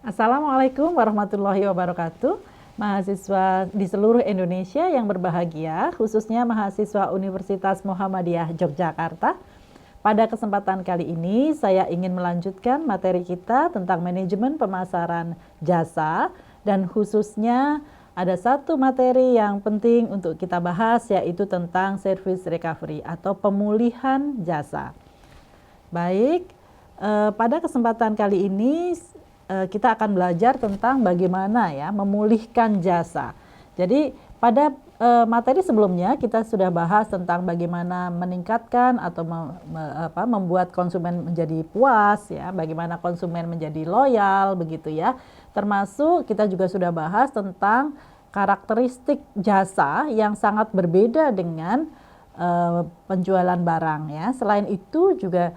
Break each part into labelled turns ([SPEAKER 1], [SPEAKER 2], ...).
[SPEAKER 1] Assalamualaikum warahmatullahi wabarakatuh. Mahasiswa di seluruh Indonesia yang berbahagia, khususnya mahasiswa Universitas Muhammadiyah Yogyakarta. Pada kesempatan kali ini, saya ingin melanjutkan materi kita tentang manajemen pemasaran jasa, dan khususnya ada satu materi yang penting untuk kita bahas, yaitu tentang service recovery atau pemulihan jasa. Baik, pada kesempatan kali ini kita akan belajar tentang bagaimana ya memulihkan jasa. Jadi pada materi sebelumnya kita sudah bahas tentang bagaimana meningkatkan atau membuat konsumen menjadi puas ya, bagaimana konsumen menjadi loyal begitu ya. Termasuk kita juga sudah bahas tentang karakteristik jasa yang sangat berbeda dengan penjualan barang ya. Selain itu juga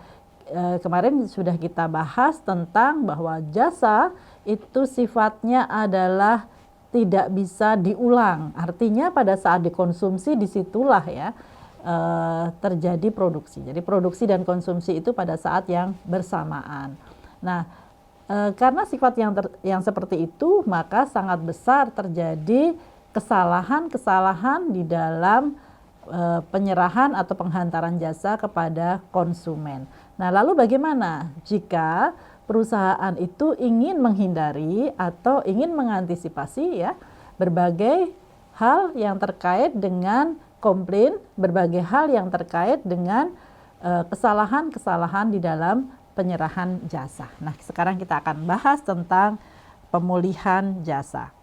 [SPEAKER 1] kemarin sudah kita bahas tentang bahwa jasa itu sifatnya adalah tidak bisa diulang. Artinya pada saat dikonsumsi disitulah ya terjadi produksi. Jadi produksi dan konsumsi itu pada saat yang bersamaan. Nah, karena sifat yang seperti itu, maka sangat besar terjadi kesalahan-kesalahan di dalam penyerahan atau penghantaran jasa kepada konsumen. Nah, lalu bagaimana jika perusahaan itu ingin menghindari atau ingin mengantisipasi ya berbagai hal yang terkait dengan komplain, berbagai hal yang terkait dengan kesalahan-kesalahan di dalam penyerahan jasa. Nah, sekarang kita akan bahas tentang pemulihan jasa.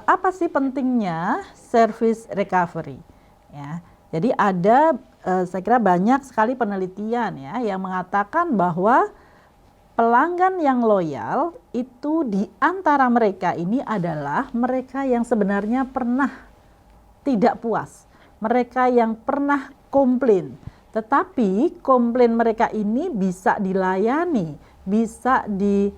[SPEAKER 1] Apa sih pentingnya service recovery? Ya, jadi ada saya kira banyak sekali penelitian ya yang mengatakan bahwa pelanggan yang loyal itu di antara mereka ini adalah mereka yang sebenarnya pernah tidak puas, mereka yang pernah komplain, tetapi komplain mereka ini bisa dilayani, bisa di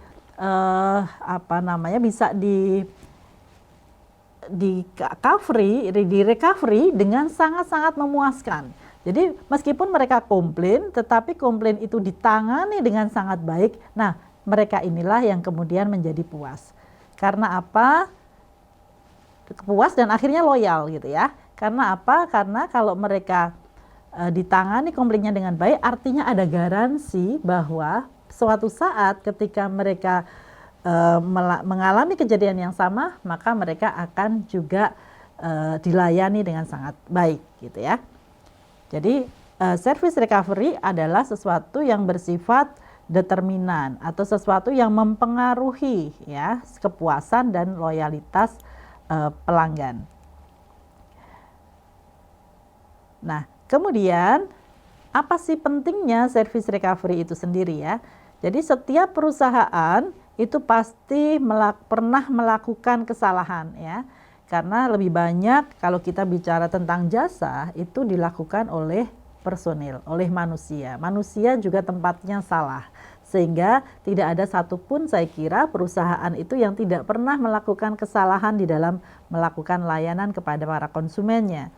[SPEAKER 1] recovery dengan sangat-sangat memuaskan. Jadi meskipun mereka komplain, tetapi komplain itu ditangani dengan sangat baik. Nah, mereka inilah yang kemudian menjadi puas. Karena apa? Puas dan akhirnya loyal gitu ya. Karena apa? Karena kalau mereka ditangani komplainnya dengan baik, artinya ada garansi bahwa suatu saat ketika mereka mengalami kejadian yang sama, maka mereka akan juga dilayani dengan sangat baik gitu ya. Jadi service recovery adalah sesuatu yang bersifat determinan atau sesuatu yang mempengaruhi ya kepuasan dan loyalitas pelanggan. Nah, kemudian apa sih pentingnya service recovery itu sendiri ya? Jadi setiap perusahaan itu pasti pernah melakukan kesalahan ya. Karena lebih banyak kalau kita bicara tentang jasa itu dilakukan oleh personil, oleh manusia. Manusia juga tempatnya salah. Sehingga tidak ada satupun saya kira perusahaan itu yang tidak pernah melakukan kesalahan di dalam melakukan layanan kepada para konsumennya.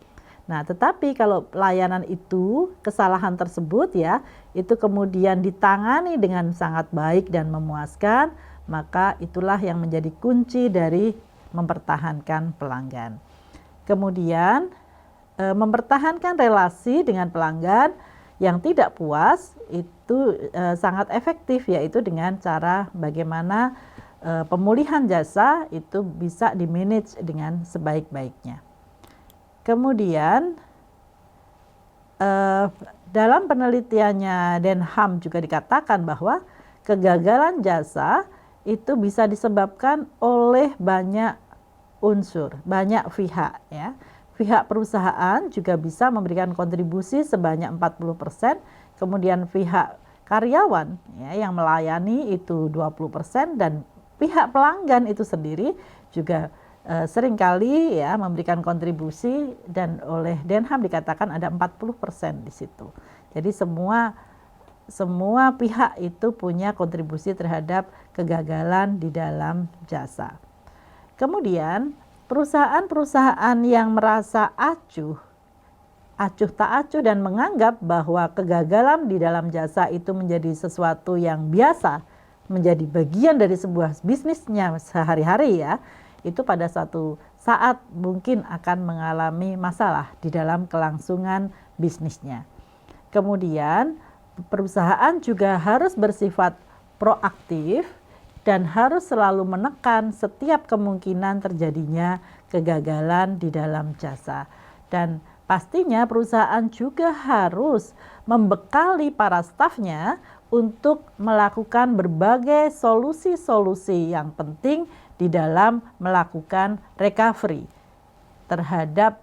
[SPEAKER 1] Nah, tetapi kalau layanan itu, kesalahan tersebut ya, itu kemudian ditangani dengan sangat baik dan memuaskan, maka itulah yang menjadi kunci dari mempertahankan pelanggan. Kemudian mempertahankan relasi dengan pelanggan yang tidak puas itu sangat efektif, yaitu dengan cara bagaimana pemulihan jasa itu bisa dimanage dengan sebaik-baiknya. Kemudian dalam penelitiannya Den Ham juga dikatakan bahwa kegagalan jasa itu bisa disebabkan oleh banyak unsur, banyak pihak ya. Pihak perusahaan juga bisa memberikan kontribusi sebanyak 40%, kemudian pihak karyawan ya yang melayani itu 20%, dan pihak pelanggan itu sendiri juga seringkali ya memberikan kontribusi, dan oleh Den Ham dikatakan ada 40% di situ. Jadi semua pihak itu punya kontribusi terhadap kegagalan di dalam jasa. Kemudian perusahaan-perusahaan yang merasa acuh tak acuh dan menganggap bahwa kegagalan di dalam jasa itu menjadi sesuatu yang biasa menjadi bagian dari sebuah bisnisnya sehari-hari ya, itu pada suatu saat mungkin akan mengalami masalah di dalam kelangsungan bisnisnya. Kemudian perusahaan juga harus bersifat proaktif dan harus selalu menekan setiap kemungkinan terjadinya kegagalan di dalam jasa. Dan pastinya perusahaan juga harus membekali para stafnya untuk melakukan berbagai solusi-solusi yang penting di dalam melakukan recovery terhadap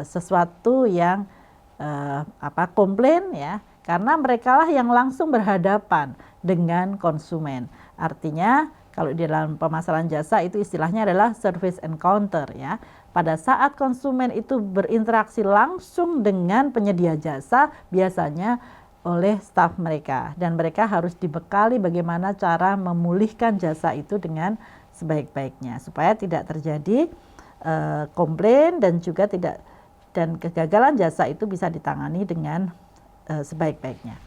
[SPEAKER 1] sesuatu yang komplain ya, karena merekalah yang langsung berhadapan dengan konsumen. Artinya kalau di dalam pemasaran jasa itu istilahnya adalah service encounter ya. Pada saat konsumen itu berinteraksi langsung dengan penyedia jasa, biasanya oleh staf mereka, dan mereka harus dibekali bagaimana cara memulihkan jasa itu dengan sebaik-baiknya supaya tidak terjadi komplain dan juga dan kegagalan jasa itu bisa ditangani dengan sebaik-baiknya.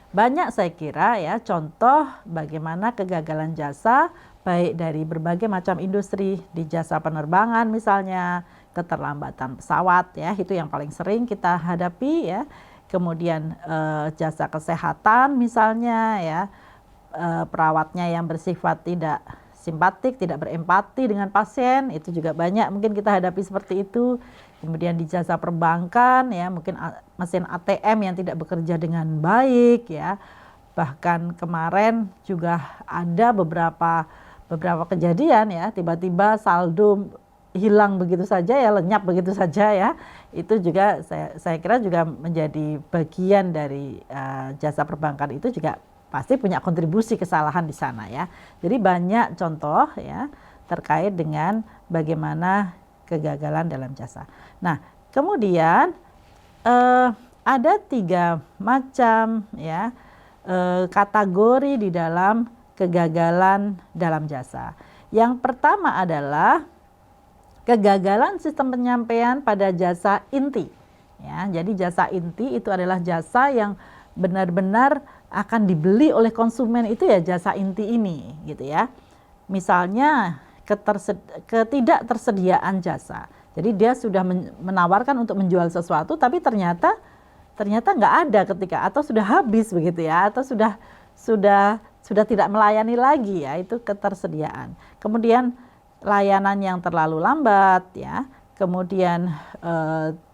[SPEAKER 1] Banyak saya kira ya contoh bagaimana kegagalan jasa baik dari berbagai macam industri, di jasa penerbangan misalnya, keterlambatan pesawat ya, itu yang paling sering kita hadapi ya. Kemudian jasa kesehatan misalnya ya, perawatnya yang bersifat tidak simpatik, tidak berempati dengan pasien, itu juga banyak mungkin kita hadapi seperti itu. Kemudian di jasa perbankan ya, mungkin mesin ATM yang tidak bekerja dengan baik ya. Bahkan kemarin juga ada beberapa kejadian ya, tiba-tiba saldo hilang begitu saja ya, lenyap begitu saja ya. Itu juga saya kira juga menjadi bagian dari jasa perbankan, itu juga pasti punya kontribusi kesalahan di sana ya. Jadi banyak contoh ya terkait dengan bagaimana kegagalan dalam jasa. Nah, kemudian ada 3 macam ya kategori di dalam kegagalan dalam jasa. Yang pertama adalah kegagalan sistem penyampaian pada jasa inti. Ya, jadi jasa inti itu adalah jasa yang benar-benar akan dibeli oleh konsumen, itu ya jasa inti ini gitu ya. Misalnya ketidaktersediaan jasa. Jadi dia sudah menawarkan untuk menjual sesuatu tapi ternyata nggak ada ketika, atau sudah habis begitu ya, atau sudah tidak melayani lagi ya, itu ketersediaan. Kemudian layanan yang terlalu lambat ya, kemudian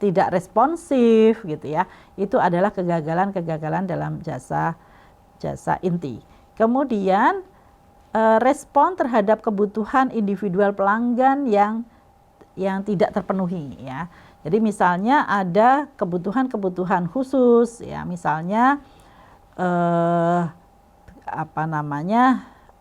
[SPEAKER 1] tidak responsif gitu ya, itu adalah kegagalan dalam jasa inti. Kemudian respon terhadap kebutuhan individual pelanggan yang tidak terpenuhi ya. Jadi misalnya ada kebutuhan khusus ya, misalnya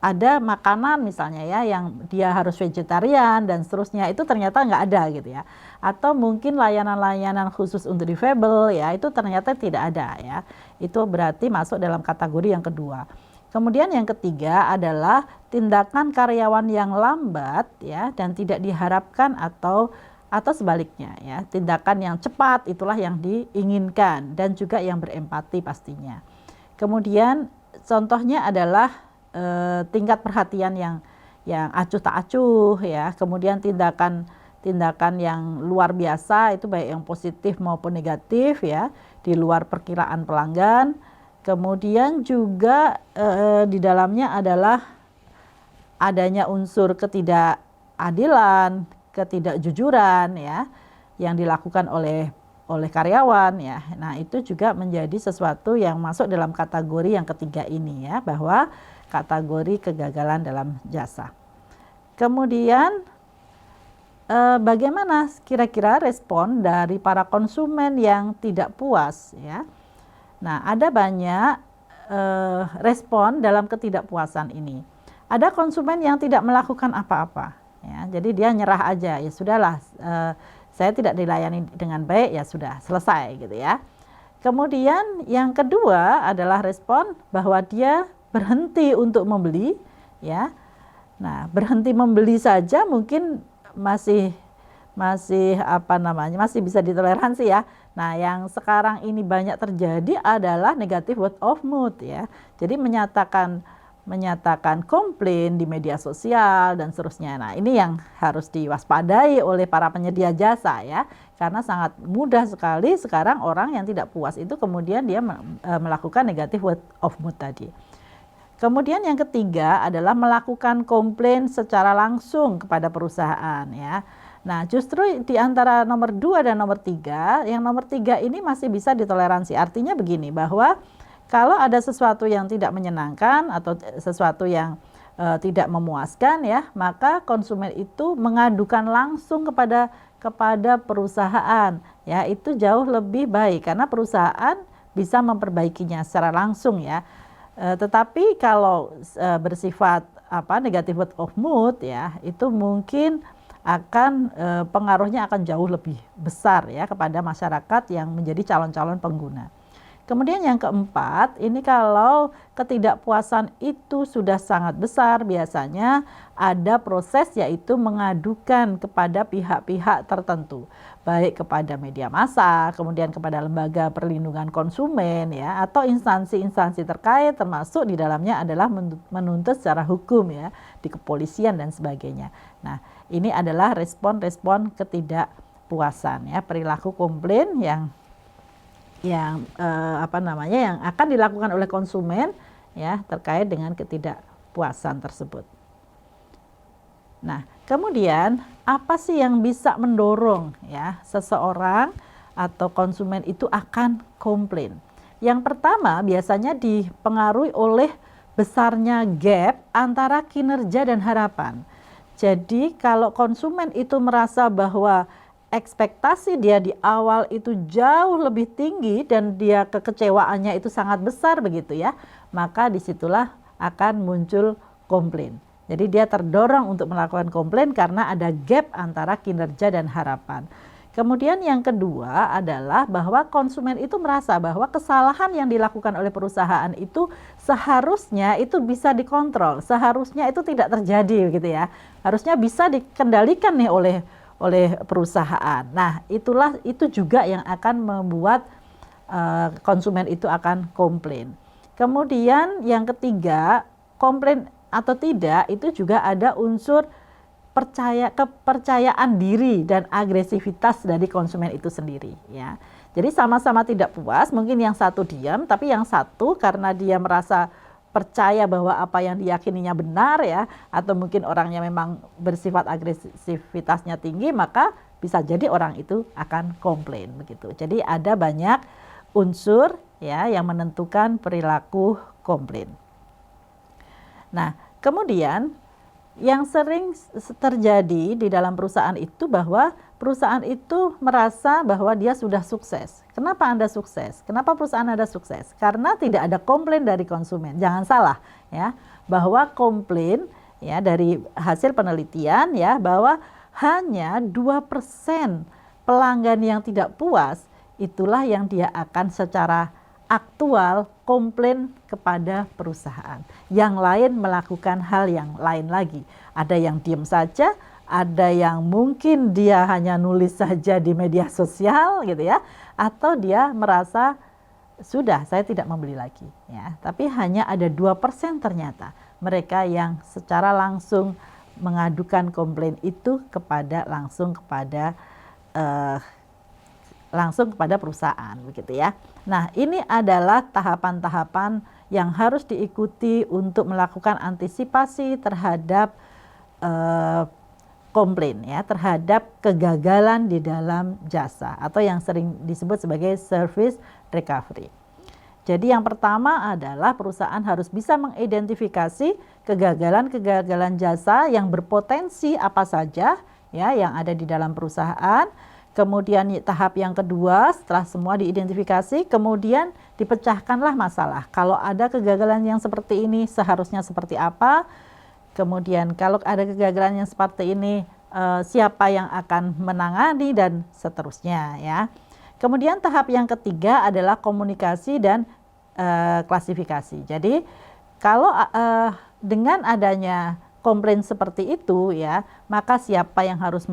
[SPEAKER 1] ada makanan misalnya ya yang dia harus vegetarian dan seterusnya, itu ternyata nggak ada gitu ya. Atau mungkin layanan-layanan khusus untuk difabel ya, itu ternyata tidak ada ya. Itu berarti masuk dalam kategori yang kedua. Kemudian yang ketiga adalah tindakan karyawan yang lambat ya dan tidak diharapkan atau sebaliknya ya. Tindakan yang cepat itulah yang diinginkan dan juga yang berempati pastinya. Kemudian contohnya adalah tingkat perhatian yang acuh tak acuh ya. Kemudian tindakan yang luar biasa, itu baik yang positif maupun negatif ya, di luar perkiraan pelanggan. Kemudian juga di dalamnya adalah adanya unsur ketidakadilan, ketidakjujuran ya yang dilakukan oleh karyawan ya. Nah, itu juga menjadi sesuatu yang masuk dalam kategori yang ketiga ini ya, bahwa kategori kegagalan dalam jasa. Kemudian bagaimana kira-kira respon dari para konsumen yang tidak puas ya. Nah, ada banyak respon dalam ketidakpuasan ini. Ada konsumen yang tidak melakukan apa-apa ya. Jadi dia nyerah aja, ya sudahlah, saya tidak dilayani dengan baik, ya sudah selesai gitu ya. Kemudian yang kedua adalah respon bahwa dia berhenti untuk membeli ya. Nah, berhenti membeli saja mungkin masih bisa ditoleransi ya. Nah, yang sekarang ini banyak terjadi adalah negative word of mouth ya. Jadi menyatakan komplain di media sosial dan seterusnya. Nah, ini yang harus diwaspadai oleh para penyedia jasa ya. Karena sangat mudah sekali sekarang orang yang tidak puas itu kemudian dia melakukan negative word of mouth tadi. Kemudian yang ketiga adalah melakukan komplain secara langsung kepada perusahaan ya. Nah, justru di antara nomor 2 dan nomor 3, yang nomor 3 ini masih bisa ditoleransi. Artinya begini, bahwa kalau ada sesuatu yang tidak menyenangkan atau sesuatu yang tidak memuaskan ya, maka konsumen itu mengadukan langsung kepada perusahaan ya. Itu jauh lebih baik karena perusahaan bisa memperbaikinya secara langsung ya. Tetapi kalau bersifat negative word of mouth ya, itu mungkin akan pengaruhnya akan jauh lebih besar ya kepada masyarakat yang menjadi calon-calon pengguna. Kemudian yang keempat, ini kalau ketidakpuasan itu sudah sangat besar, biasanya ada proses yaitu mengadukan kepada pihak-pihak tertentu, baik kepada media massa, kemudian kepada lembaga perlindungan konsumen ya, atau instansi-instansi terkait, termasuk di dalamnya adalah menuntut secara hukum ya, di kepolisian dan sebagainya. Nah, ini adalah respon-respon ketidakpuasan ya, perilaku komplain yang yang akan dilakukan oleh konsumen ya terkait dengan ketidakpuasan tersebut. Nah, kemudian apa sih yang bisa mendorong ya seseorang atau konsumen itu akan komplain? Yang pertama biasanya dipengaruhi oleh besarnya gap antara kinerja dan harapan. Jadi kalau konsumen itu merasa bahwa ekspektasi dia di awal itu jauh lebih tinggi dan dia kekecewaannya itu sangat besar begitu ya, maka disitulah akan muncul komplain. Jadi dia terdorong untuk melakukan komplain karena ada gap antara kinerja dan harapan. Kemudian yang kedua adalah bahwa konsumen itu merasa bahwa kesalahan yang dilakukan oleh perusahaan itu seharusnya itu bisa dikontrol, seharusnya itu tidak terjadi gitu ya. Harusnya bisa dikendalikan nih oleh perusahaan. Nah, itu juga yang akan membuat konsumen itu akan komplain. Kemudian yang ketiga, komplain atau tidak itu juga ada unsur kepercayaan diri dan agresivitas dari konsumen itu sendiri ya. Jadi sama-sama tidak puas, mungkin yang satu diam, tapi yang satu karena dia merasa percaya bahwa apa yang diyakininya benar ya, atau mungkin orangnya memang bersifat agresivitasnya tinggi, maka bisa jadi orang itu akan komplain begitu. Jadi ada banyak unsur ya yang menentukan perilaku komplain. Nah, kemudian yang sering terjadi di dalam perusahaan itu bahwa perusahaan itu merasa bahwa dia sudah sukses. Kenapa Anda sukses? Kenapa perusahaan Anda sukses? Karena tidak ada komplain dari konsumen. Jangan salah ya, bahwa komplain ya dari hasil penelitian ya bahwa hanya 2% pelanggan yang tidak puas itulah yang dia akan secara aktual komplain kepada perusahaan. Yang lain melakukan hal yang lain lagi. Ada yang diam saja, ada yang mungkin dia hanya nulis saja di media sosial gitu ya, atau dia merasa sudah saya tidak membeli lagi ya. Tapi hanya ada 2% ternyata mereka yang secara langsung mengadukan komplain itu langsung kepada perusahaan begitu ya. Nah, ini adalah tahapan-tahapan yang harus diikuti untuk melakukan antisipasi terhadap komplain ya, terhadap kegagalan di dalam jasa atau yang sering disebut sebagai service recovery. Jadi yang pertama adalah perusahaan harus bisa mengidentifikasi kegagalan-kegagalan jasa yang berpotensi apa saja ya yang ada di dalam perusahaan. Kemudian tahap yang kedua, setelah semua diidentifikasi, kemudian dipecahkanlah masalah. Kalau ada kegagalan yang seperti ini, seharusnya seperti apa? Kemudian kalau ada kegagalan yang seperti ini, siapa yang akan menangani dan seterusnya ya. Kemudian tahap yang ketiga adalah komunikasi dan klasifikasi. Jadi kalau dengan adanya komplain seperti itu ya, maka siapa yang harus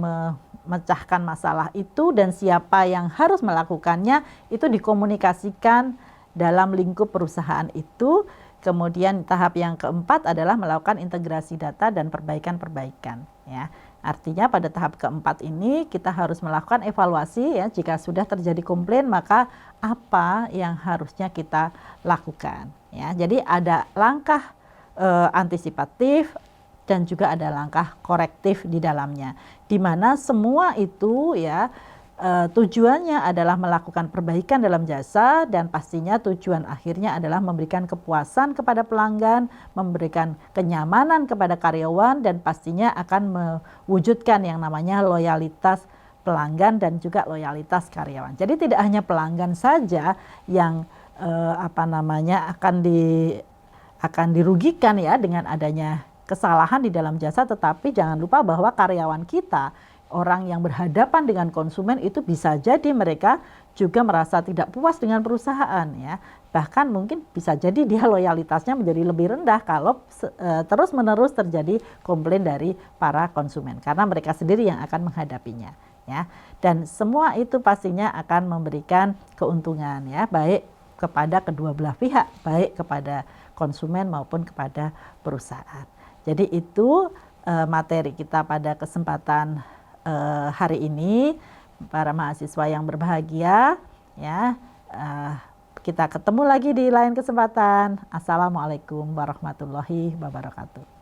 [SPEAKER 1] memecahkan masalah itu dan siapa yang harus melakukannya itu dikomunikasikan dalam lingkup perusahaan itu. Kemudian tahap yang keempat adalah melakukan integrasi data dan perbaikan-perbaikan, ya. Artinya pada tahap keempat ini kita harus melakukan evaluasi, ya. Jika sudah terjadi komplain maka apa yang harusnya kita lakukan, ya. Jadi ada langkah antisipatif dan juga ada langkah korektif di dalamnya, di mana semua itu, ya, tujuannya adalah melakukan perbaikan dalam jasa dan pastinya tujuan akhirnya adalah memberikan kepuasan kepada pelanggan, memberikan kenyamanan kepada karyawan dan pastinya akan mewujudkan yang namanya loyalitas pelanggan dan juga loyalitas karyawan. Jadi tidak hanya pelanggan saja yang akan dirugikan, ya, dengan adanya kesalahan di dalam jasa, tetapi jangan lupa bahwa karyawan kita, orang yang berhadapan dengan konsumen itu bisa jadi mereka juga merasa tidak puas dengan perusahaan, ya. Bahkan mungkin bisa jadi dia loyalitasnya menjadi lebih rendah kalau terus-menerus terjadi komplain dari para konsumen karena mereka sendiri yang akan menghadapinya, ya. Dan semua itu pastinya akan memberikan keuntungan, ya, baik kepada kedua belah pihak, baik kepada konsumen maupun kepada perusahaan. Jadi itu materi kita pada kesempatan hari ini, para mahasiswa yang berbahagia, ya. Kita ketemu lagi di lain kesempatan. Assalamualaikum warahmatullahi wabarakatuh.